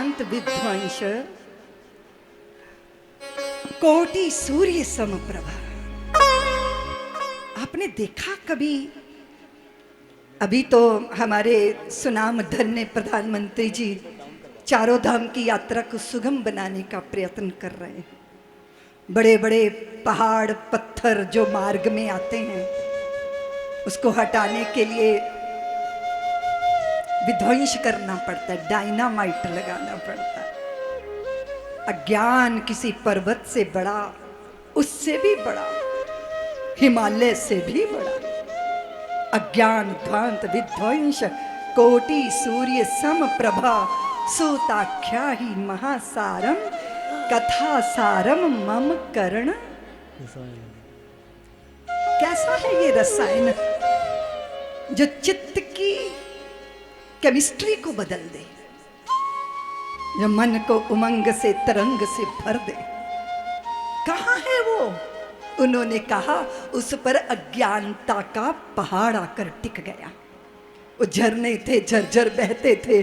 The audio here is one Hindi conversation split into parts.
ध्वांत विध्वंस कोटि सूर्य समप्रभा। आपने देखा कभी? अभी तो हमारे सुनाम धन्य प्रधानमंत्री जी चारों धाम की यात्रा को सुगम बनाने का प्रयत्न कर रहे हैं। बड़े बड़े पहाड़ पत्थर जो मार्ग में आते हैं उसको हटाने के लिए विध्वंस करना पड़ता है, डायनामाइट लगाना पड़ता है। अज्ञान किसी पर्वत से बड़ा, उससे भी बड़ा, हिमालय से भी बड़ा। अज्ञान ध्वांत विध्वंस कोटि सूर्य सम प्रभा सूताख्या ही महासारम कथा सारम मम कर्ण। कैसा है ये रसायन जो चित्त की केमिस्ट्री को बदल दे, जो मन को उमंग से तरंग से भर दे। कहाँ है वो? उन्होंने कहा उस पर अज्ञानता का पहाड़ आकर टिक गया। वो झरने थे, झरझर बहते थे,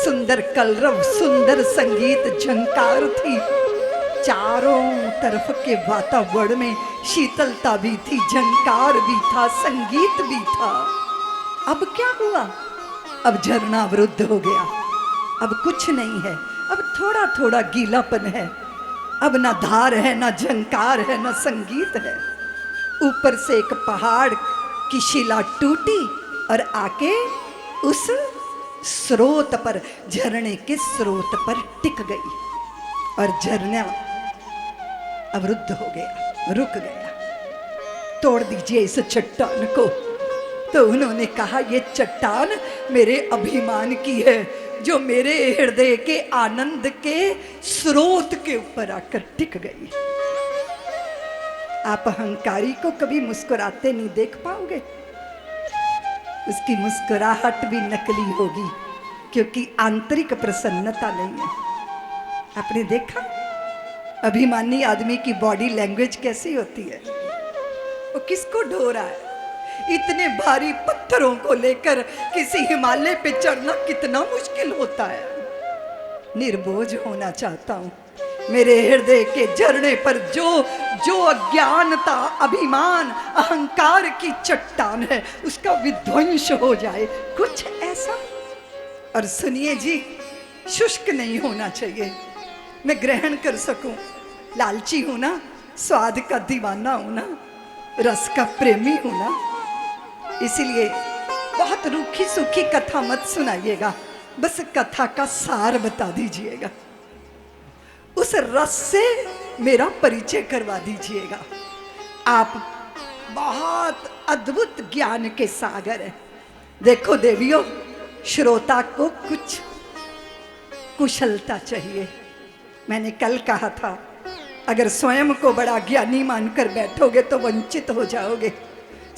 सुंदर कलरव, सुंदर संगीत झंकार थी। चारों तरफ के वातावरण में शीतलता भी थी, झंकार भी था, संगीत भी था। अब क्या हुआ? अब झरना अवरुद्ध हो गया, अब कुछ नहीं है, अब थोड़ा थोड़ा गीलापन है, अब ना धार है, ना झंकार है, ना संगीत है। ऊपर से एक पहाड़ की शिला टूटी और आके उस स्रोत पर, झरने के स्रोत पर टिक गई और झरना अवरुद्ध हो गया, रुक गया। तोड़ दीजिए इस चट्टान को। तो उन्होंने कहा ये चट्टान मेरे अभिमान की है, जो मेरे हृदय के आनंद के स्रोत के ऊपर आकर टिक गई। आप अहंकारी को कभी मुस्कुराते नहीं देख पाओगे, उसकी मुस्कुराहट भी नकली होगी क्योंकि आंतरिक प्रसन्नता नहीं है। आपने देखा अभिमानी आदमी की बॉडी लैंग्वेज कैसी होती है? वो किसको ढो रहा है? इतने भारी पत्थरों को लेकर किसी हिमालय पे चढ़ना कितना मुश्किल होता है। निर्बोझ होना चाहता हूं, मेरे हृदय के झरने पर जो अज्ञानता, अभिमान, अहंकार की चट्टान है उसका विध्वंस हो जाए, कुछ ऐसा। और सुनिए जी, शुष्क नहीं होना चाहिए, मैं ग्रहण कर सकूं। लालची हूं ना, स्वाद का दीवाना हूं ना, रस का प्रेमी हूं ना, इसलिए बहुत रूखी सूखी कथा मत सुनाइएगा, बस कथा का सार बता दीजिएगा, उस रस से मेरा परिचय करवा दीजिएगा। आप बहुत अद्भुत ज्ञान के सागर हैं। देखो देवियों, श्रोता को कुछ कुशलता चाहिए। मैंने कल कहा था, अगर स्वयं को बड़ा ज्ञानी मानकर बैठोगे तो वंचित हो जाओगे।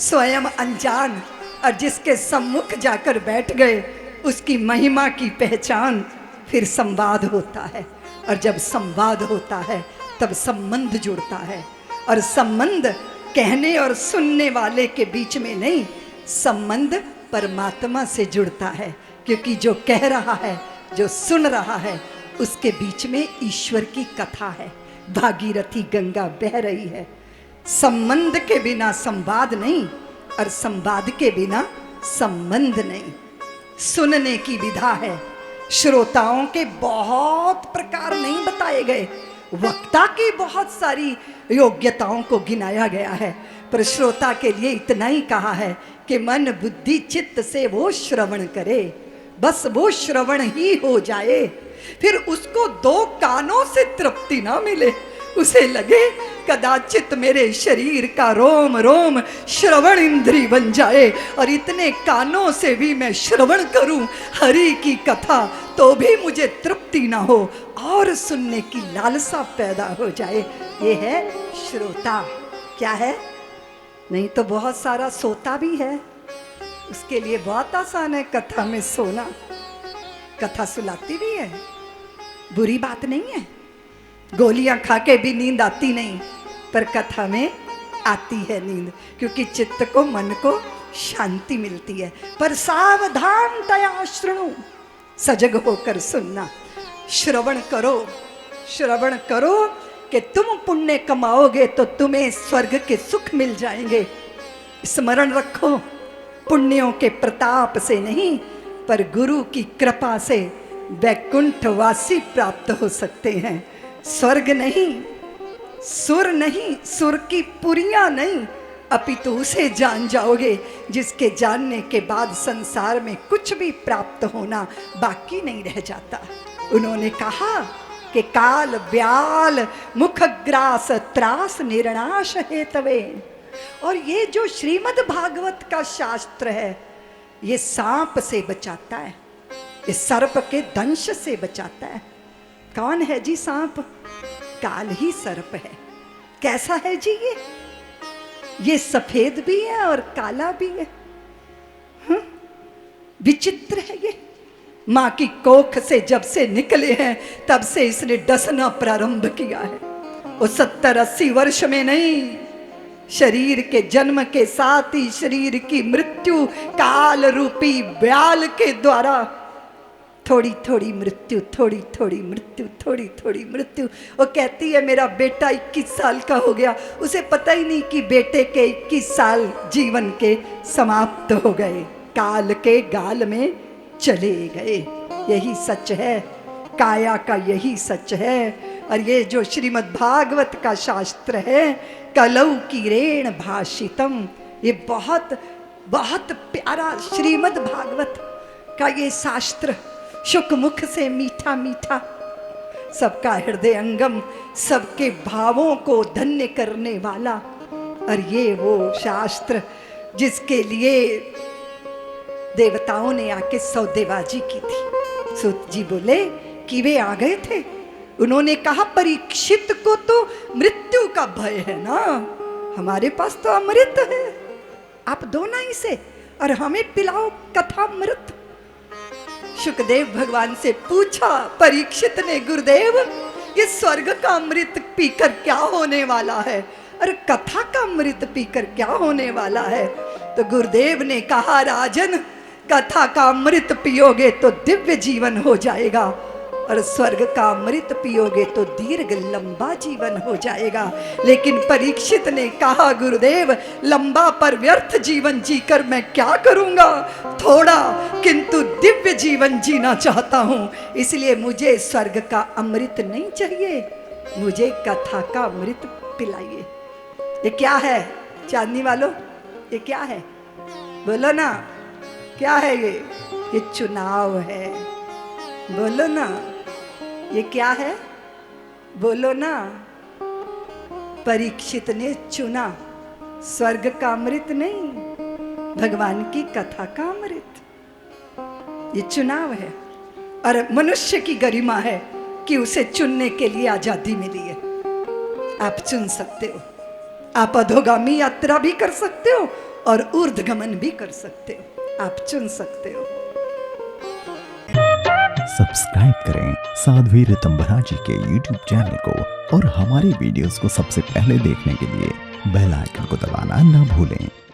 स्वयं अनजान और जिसके सम्मुख जाकर बैठ गए उसकी महिमा की पहचान, फिर संवाद होता है, और जब संवाद होता है तब संबंध जुड़ता है। और संबंध कहने और सुनने वाले के बीच में नहीं, संबंध परमात्मा से जुड़ता है, क्योंकि जो कह रहा है, जो सुन रहा है, उसके बीच में ईश्वर की कथा है। भागीरथी गंगा बह रही है। संबंध के बिना संवाद नहीं, और संवाद के बिना संबंध नहीं। सुनने की विधा है, श्रोताओं के बहुत प्रकार नहीं बताए गए, वक्ता की बहुत सारी योग्यताओं को गिनाया गया है, पर श्रोता के लिए इतना ही कहा है कि मन बुद्धि चित्त से वो श्रवण करे, बस वो श्रवण ही हो जाए। फिर उसको दो कानों से तृप्ति ना मिले, उसे लगे कदाचित मेरे शरीर का रोम रोम श्रवण इंद्री बन जाए, और इतने कानों से भी मैं श्रवण करूं हरि की कथा तो भी मुझे तृप्ति ना हो, और सुनने की लालसा पैदा हो जाए। ये है श्रोता। क्या है? नहीं तो बहुत सारा सोता भी है, उसके लिए बहुत आसान है कथा में सोना। कथा सुलाती भी है, बुरी बात नहीं है, गोलियां खा के भी नींद आती नहीं, पर कथा में आती है नींद, क्योंकि चित्त को, मन को शांति मिलती है। पर सावधान तया श्रृणु, सजग होकर सुनना। श्रवण करो, श्रवण करो कि तुम पुण्य कमाओगे तो तुम्हें स्वर्ग के सुख मिल जाएंगे। स्मरण रखो, पुण्यों के प्रताप से नहीं पर गुरु की कृपा से वैकुंठवासी प्राप्त हो सकते हैं। स्वर्ग नहीं, सुर नहीं, सुर की पुरियां नहीं, अपितु उसे जान जाओगे जिसके जानने के बाद संसार में कुछ भी प्राप्त होना बाकी नहीं रह जाता। उन्होंने कहा कि काल ब्याल मुखग्रास त्रास निर्णाश हेतवे। और ये जो श्रीमद् भागवत का शास्त्र है ये सांप से बचाता है, ये सर्प के दंश से बचाता है। कौन है जी सांप? काल ही सर्प है। कैसा है जी ये सफेद भी है और काला भी है। विचित्र है ये। मां की कोख से जब से निकले हैं तब से इसने डसना प्रारंभ किया है। वो 70-80 वर्ष में नहीं, शरीर के जन्म के साथ ही शरीर की मृत्यु काल रूपी ब्याल के द्वारा थोड़ी थोड़ी मृत्यु, थोड़ी थोड़ी मृत्यु, थोड़ी थोड़ी मृत्यु। वो कहती है मेरा बेटा 21 साल का हो गया, उसे पता ही नहीं कि बेटे के 21 साल जीवन के समाप्त हो गए, काल के गाल में चले गए। यही सच है, काया का यही सच है। और ये जो श्रीमद् भागवत का शास्त्र है कलौ कीरेण भाषितम, ये बहुत बहुत प्यारा श्रीमद् भागवत का ये शास्त्र, शुक मुख से मीठा मीठा, सबका हृदय अंगम, सबके भावों को धन्य करने वाला। और ये वो शास्त्र जिसके लिए देवताओं ने आके सौदेबाजी की थी। सूत जी बोले कि वे आ गए थे, उन्होंने कहा परीक्षित को तो मृत्यु का भय है ना, हमारे पास तो अमृत है, आप दो ना इसे और हमें पिलाओ कथामृत। शुकदेव भगवान से पूछा परीक्षित ने, गुरुदेव ये स्वर्ग का अमृत पीकर क्या होने वाला है, और कथा का अमृत पीकर क्या होने वाला है? तो गुरुदेव ने कहा राजन, कथा का अमृत पियोगे तो दिव्य जीवन हो जाएगा, और स्वर्ग का अमृत पियोगे तो दीर्घ लंबा जीवन हो जाएगा। लेकिन परीक्षित ने कहा गुरुदेव लंबा पर व्यर्थ जीवन जीकर मैं क्या करूंगा, थोड़ा किंतु दिव्य जीवन जीना चाहता हूं, इसलिए मुझे स्वर्ग का अमृत नहीं चाहिए, मुझे कथा का अमृत पिलाइए। ये क्या है चांदनी वालों, ये क्या है बोलो ना, क्या है ये चुनाव है, बोलो ना, ये क्या है बोलो ना। परीक्षित ने चुना स्वर्ग का अमृत नहीं, भगवान की कथा का अमृत, ये चुनाव है। और मनुष्य की गरिमा है कि उसे चुनने के लिए आजादी मिली है। आप चुन सकते हो, आप अधोगामी यात्रा भी कर सकते हो और ऊर्ध्वगमन भी कर सकते हो, आप चुन सकते हो। सब्सक्राइब करें साध्वी ऋतंभरा जी के YouTube चैनल को और हमारे वीडियोस को सबसे पहले देखने के लिए बेल आइकन को दबाना न भूलें।